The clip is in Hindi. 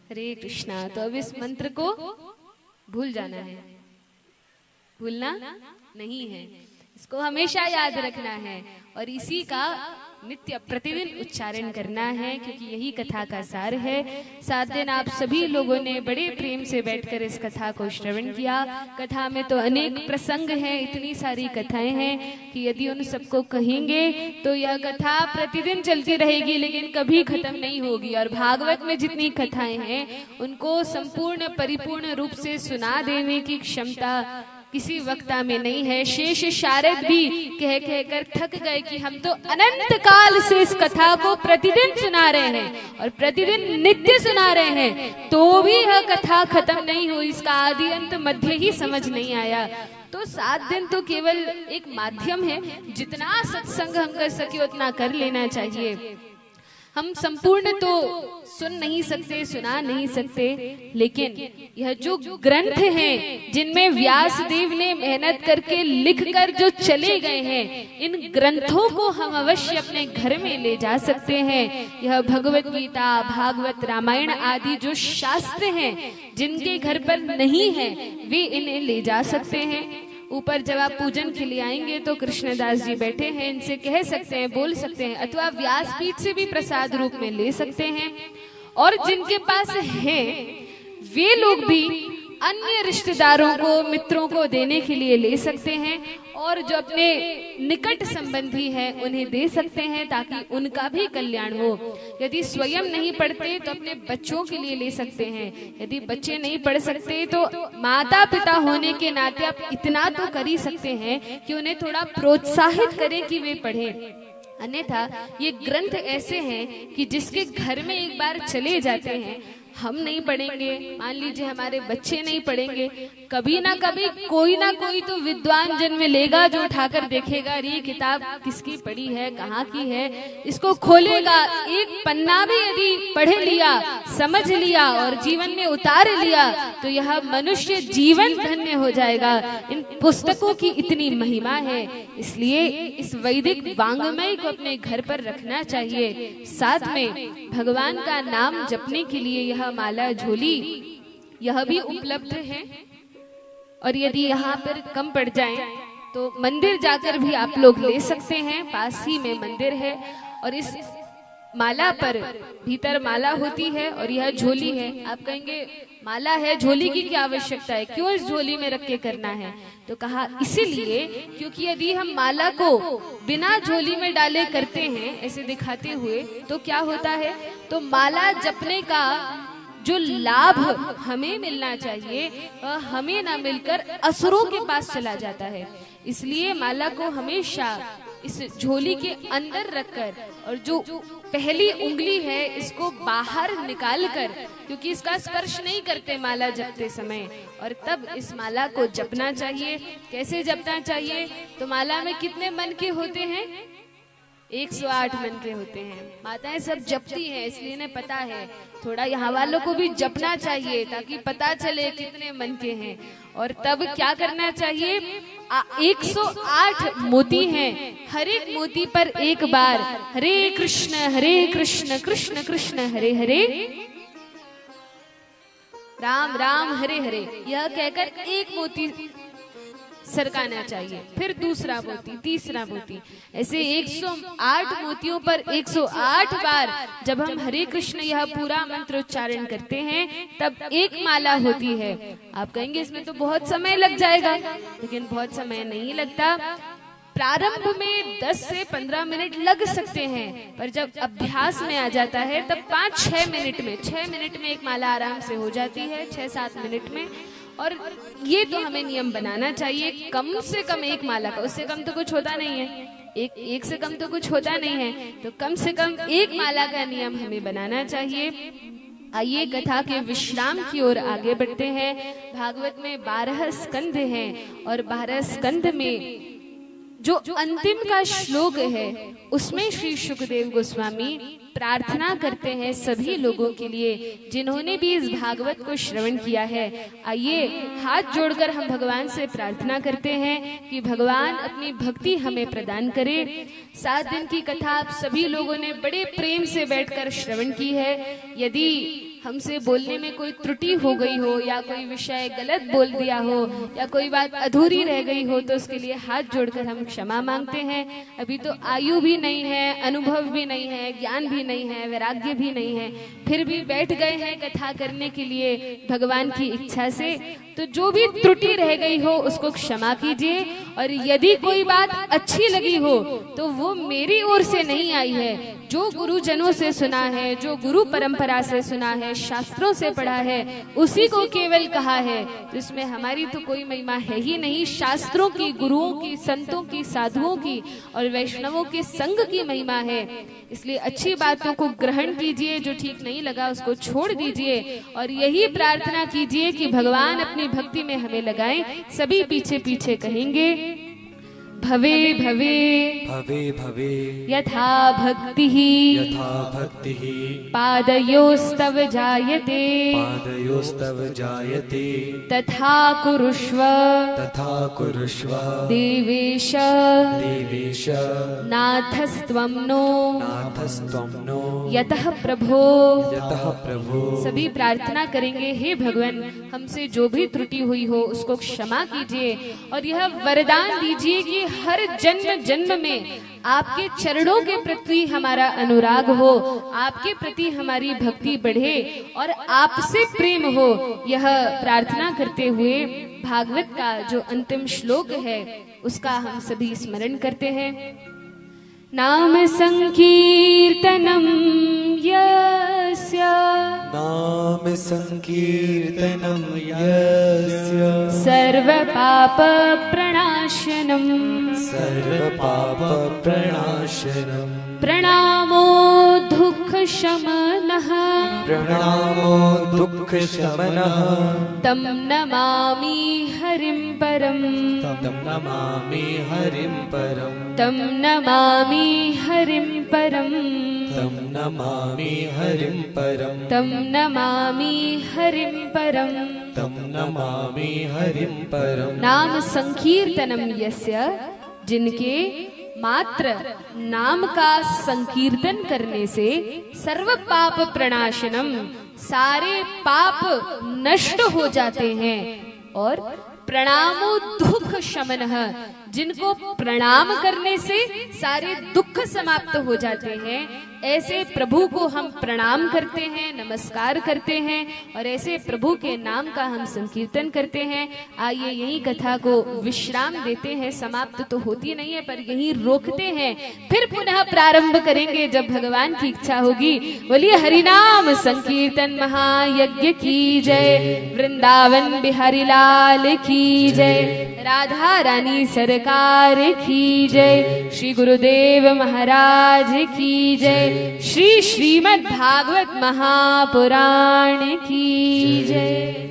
हरे कृष्णा। तो अब इस मंत्र को भूल जाना है, भूलना नहीं है, इसको हमेशा याद रखना है और इसी का नित्य प्रतिदिन उच्चारण करना है, क्योंकि यही कथा का सार है। 7 दिन आप सभी लोगों ने बड़े प्रेम से बैठकर इस कथा को श्रवण किया। कथा में तो अनेक प्रसंग हैं, इतनी सारी कथाएं हैं कि यदि उन सबको कहेंगे तो यह कथा प्रतिदिन चलती रहेगी, लेकिन कभी खत्म नहीं होगी। और भागवत में जितनी कथाएं हैं उनको संपूर्ण परिपूर्ण रूप से सुना देने की क्षमता किसी वक्ता में नहीं है। शेष शारद भी कह कहकर थक गए कि हम तो अनंत काल से इस कथा को प्रतिदिन सुना रहे हैं और प्रतिदिन नित्य सुना रहे हैं, तो भी यह कथा खत्म नहीं हुई, इसका आदि अंत मध्य ही समझ नहीं आया। तो 7 दिन तो केवल एक माध्यम है, जितना सत्संग हम कर सके उतना कर लेना चाहिए। हम संपूर्ण तो सुन नहीं सकते, सुना नहीं सकते, लेकिन यह जो ग्रंथ हैं जिनमें व्यास देव ने मेहनत करके लिखकर जो चले गए हैं, इन ग्रंथों को हम अवश्य अपने घर में ले जा सकते हैं। यह भगवत गीता, भागवत, रामायण आदि जो शास्त्र हैं जिनके घर पर नहीं है वे इन्हें ले जा सकते हैं। ऊपर जब आप पूजन के लिए आएंगे तो कृष्णदास जी बैठे हैं, इनसे कह सकते हैं, बोल सकते हैं, अथवा व्यासपीठ से भी प्रसाद रूप में ले सकते हैं। और जिनके पास है वे लोग भी अन्य रिश्तेदारों को, मित्रों को देने के लिए ले सकते हैं, और जो अपने निकट संबंधी है उन्हें दे सकते हैं ताकि उनका भी कल्याण हो। यदि स्वयं नहीं पढ़ते तो अपने बच्चों के लिए ले सकते हैं। यदि बच्चे नहीं पढ़ सकते तो माता पिता होने के नाते आप इतना तो कर ही सकते हैं कि उन्हें थोड़ा प्रोत्साहित करें कि वे पढ़ें। अन्यथा ये ग्रंथ ऐसे हैं कि जिसके घर में एक बार चले जाते हैं, हम नहीं पढ़ेंगे, मान लीजिए हमारे बच्चे नहीं पढ़ेंगे, कभी ना कभी कोई ना कोई तो विद्वान जन्म लेगा जो उठाकर देखेगा, ये किताब किसकी पढ़ी है, कहाँ की है, इसको खोलेगा, एक पन्ना भी यदि पढ़ लिया, समझ लिया और जीवन में उतार लिया तो यह मनुष्य जीवन धन्य हो जाएगा। इन पुस्तकों की इतनी महिमा है, इसलिए इस वैदिक वांग्मय को अपने घर पर रखना चाहिए। साथ में भगवान का नाम जपने के लिए यह माला झोली यह भी उपलब्ध है, और यदि यहाँ पर कम पड़ जाए तो मंदिर जाकर भी आप लोग ले सकते हैं, पास ही में मंदिर है। और इस माला पर भीतर माला होती है और यह झोली है। आप कहेंगे माला है, झोली की क्या आवश्यकता है, क्यों इस झोली में रख के करना है? तो कहा इसीलिए क्योंकि यदि हम माला को बिना झोली में डाले करते हैं ऐसे दिखाते हुए तो क्या होता है, तो माला जपने का जो लाभ हमें मिलना चाहिए वह हमें ना मिलकर असुरों के पास चला जाता है। इसलिए माला को हमेशा इस झोली के अंदर रखकर और जो पहली उंगली है इसको बाहर निकाल कर, क्योंकि इसका स्पर्श नहीं करते माला जपते समय, और तब इस माला को जपना चाहिए। कैसे जपना चाहिए? तो माला में कितने मन के होते हैं? 108 मन के होते हैं। माताएं सब जपती हैं इसलिए इन्हें पता है, थोड़ा यहाँ वालों को भी जपना चाहिए ताकि पता चले कितने मन के हैं। और तब क्या करना चाहिए? 108 मोती हैं, हर एक मोती पर एक बार हरे कृष्ण कृष्ण कृष्ण हरे हरे, राम राम हरे हरे, यह कहकर एक मोती सरकाना चाहिए, फिर दूसरा मोती, तीसरा मोती, ऐसे 108 मोतियों पर 108 बार जब हम हरे कृष्ण यह पूरा मंत्र उच्चारण करते हैं तब एक माला होती है। आप कहेंगे इसमें तो बहुत समय लग जाएगा, लेकिन बहुत समय नहीं लगता। प्रारंभ में 10 से 15 मिनट लग सकते हैं, पर जब अभ्यास में आ जाता है तब 5-6 मिनट में, 6 मिनट में एक माला आराम से हो जाती है, 6-7 मिनट में। और ये तो हमें नियम बनाना चाहिए, कम से कम एक माला का, उससे कम तो कुछ होता नहीं है, एक से कम तो कुछ होता नहीं है, तो कम से कम एक माला का नियम हमें बनाना चाहिए। आइए कथा के विश्राम की ओर आगे बढ़ते हैं। भागवत में 12 स्कंध हैं और 12 स्कंध में जो अंतिम का श्लोक है उसमें श्री सुखदेव गोस्वामी प्रार्थना करते हैं सभी लोगों के लिए जिन्होंने भी इस भागवत को श्रवण किया है। आइए हाथ जोड़कर हम भगवान से प्रार्थना करते हैं कि भगवान अपनी भक्ति हमें प्रदान करे। 7 दिन की कथा आप सभी लोगों ने बड़े प्रेम से बैठकर श्रवण की है। यदि हमसे बोलने में कोई त्रुटि हो गई हो या कोई विषय गलत बोल दिया हो या कोई बात अधूरी रह गई हो तो उसके लिए हाथ जोड़कर हम क्षमा मांगते हैं। अभी तो आयु भी नहीं है, अनुभव भी नहीं है, ज्ञान भी नहीं है, वैराग्य भी नहीं है, फिर भी बैठ गए हैं कथा करने के लिए भगवान की इच्छा से। तो जो भी त्रुटि रह गई हो उसको क्षमा कीजिए, और यदि कोई बात अच्छी लगी हो तो वो मेरी ओर से नहीं आई है, जो गुरुजनों से सुना है, जो गुरु परंपरा से सुना है, शास्त्रों से पढ़ा है, उसी को केवल कहा है। तो इसमें हमारी तो कोई महिमा है ही नहीं, शास्त्रों की, गुरुओं की, संतों की, साधुओं की और वैष्णवों के संग की महिमा है। इसलिए अच्छी बातों को ग्रहण कीजिए, जो ठीक नहीं लगा उसको छोड़ दीजिए, और यही प्रार्थना कीजिए कि भगवान अपनी भक्ति में हमें लगाएं। सभी पीछे पीछे कहेंगे, भवे भवे भवे भवे यथा भक्तिः यथा भक्तिः पादयोस्तव जायते पादयोस्तव जायते तथा कुरुष्व देवेश देवेश नाथस्त्वं नो नाथस्त्वं नो यतः प्रभो। यतः प्रभो। सभी प्रार्थना करेंगे, हे भगवान हमसे जो भी त्रुटि हुई हो उसको क्षमा कीजिए, और यह वरदान दीजिए कि हर जन्म जन्म में आपके चरणों के प्रति हमारा अनुराग हो, आपके प्रति हमारी भक्ति बढ़े और आपसे प्रेम हो। यह प्रार्थना करते हुए भागवत का जो अंतिम श्लोक है उसका हम सभी स्मरण करते हैं। नाम संकीर्तनम यस्य नाम संकीर्तनम यस्य सर्व पाप प्रणाशनम सर्वपाप प्रणाशनम प्रणामो दुःख शमनः प्रणामो दुःख शमनः तं नमामि हरिं परम् तं नमामि हरिं परम् तं नमामि हरिं परम् तं नमामि हरिं परम् तं नमामि हरिं परम् तं नमामि हरिं परम्। नाम संकीर्तनम यस्य, जिनके मात्र नाम का संकीर्तन करने से सर्व पाप प्रणाशनम, सारे पाप नष्ट हो जाते हैं, और प्रणामो दुःख शमनः, जिनको प्रणाम करने से सारे दुख समाप्त हो जाते हैं। ऐसे प्रभु को हम प्रणाम करते हैं, नमस्कार करते हैं, और ऐसे प्रभु के नाम का हम संकीर्तन करते हैं। आइए यही कथा को विश्राम देते हैं, समाप्त तो होती नहीं है पर यही रोकते हैं, फिर पुनः प्रारंभ करेंगे जब भगवान की इच्छा होगी। बोलिए हरिनाम संकीर्तन महायज्ञ की जय, वृंदावन बिहारी लाल की जय, राधा रानी सरकार की जय, श्री गुरुदेव महाराज की जय, श्री श्रीमद् भागवत महापुराण की जय।